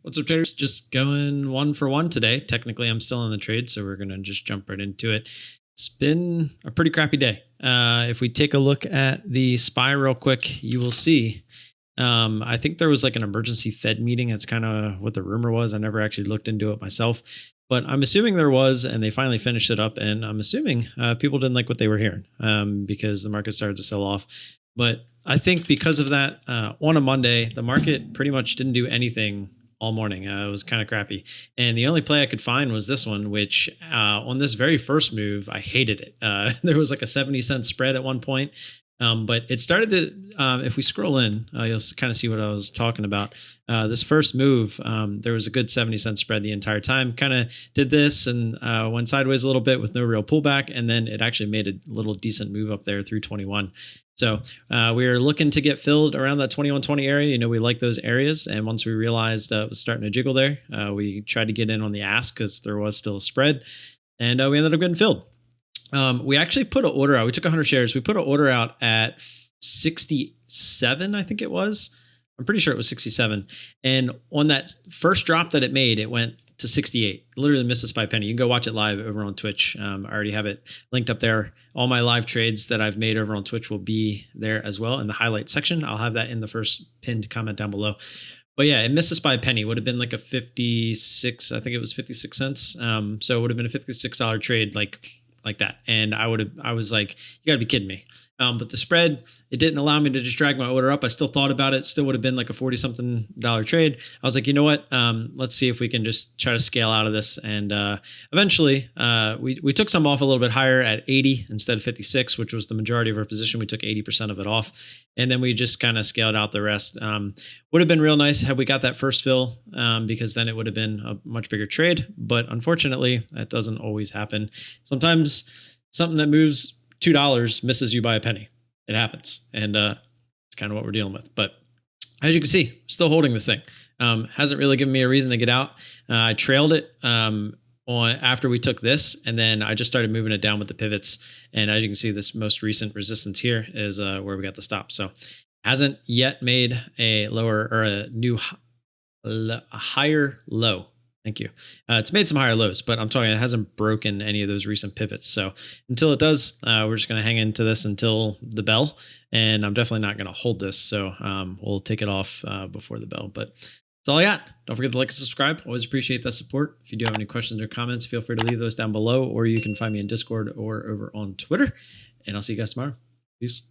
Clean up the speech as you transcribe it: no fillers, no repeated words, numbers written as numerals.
What's up, traders? Just going 1-for-1 today. Technically, I'm still in the trade, so we're going to just jump right into it. It's been a pretty crappy day. If we take a look at the SPY real quick, you will see. I think there was like an emergency Fed meeting. That's kind of what the rumor was. I never actually looked into it myself, but I'm assuming there was, and they finally finished it up. And I'm assuming people didn't like what they were hearing because the market started to sell off. But I think because of that, on a Monday, the market pretty much didn't do anything all morning. It was kind of crappy. And the only play I could find was this one, which on this very first move, I hated it. There was like a 70-cent spread at one point. But it started to, if we scroll in, you'll kind of see what I was talking about. This first move, there was a good 70-cent spread the entire time. Kind of did this and went sideways a little bit with no real pullback. And then it actually made a little decent move up there through 21. So we were looking to get filled around that 2120 area. You know, we like those areas. And once we realized it was starting to jiggle there, we tried to get in on the ask because there was still a spread. And we ended up getting filled. We actually put an order out. We took 100 shares. We put an order out at 67, I think it was. I'm pretty sure it was 67. And on that first drop that it made, it went to 68. Literally missed us by a penny. You can go watch it live over on Twitch. I already have it linked up there. All my live trades that I've made over on Twitch will be there as well in the highlight section. I'll have that in the first pinned comment down below. But yeah, it missed us by a penny. It would have been like a 56, I think it was 56 cents. So it would have been a $56 trade like that. And I was like, you gotta be kidding me. But the spread, it didn't allow me to just drag my order up. I still thought about it. Still would have been like a $40-something trade. I was like, you know what? Let's see if we can just try to scale out of this. And eventually, we took some off a little bit higher at 80 instead of 56, which was the majority of our position. We took 80% of it off. And then we just kind of scaled out the rest. Would have been real nice had we got that first fill because then it would have been a much bigger trade. But unfortunately, that doesn't always happen. Sometimes something that moves $2 misses you by a penny. It happens. And it's kind of what we're dealing with. But as you can see, still holding this thing. Hasn't really given me a reason to get out. I trailed it after we took this, and then I just started moving it down with the pivots. And as you can see, this most recent resistance here is where we got the stop. So hasn't yet made a lower or a higher low. Thank you. It's made some higher lows, but I'm talking it hasn't broken any of those recent pivots. So until it does, we're just going to hang into this until the bell. And I'm definitely not going to hold this. So we'll take it off before the bell. But that's all I got. Don't forget to like and subscribe. Always appreciate that support. If you do have any questions or comments, feel free to leave those down below, or you can find me in Discord or over on Twitter. And I'll see you guys tomorrow. Peace.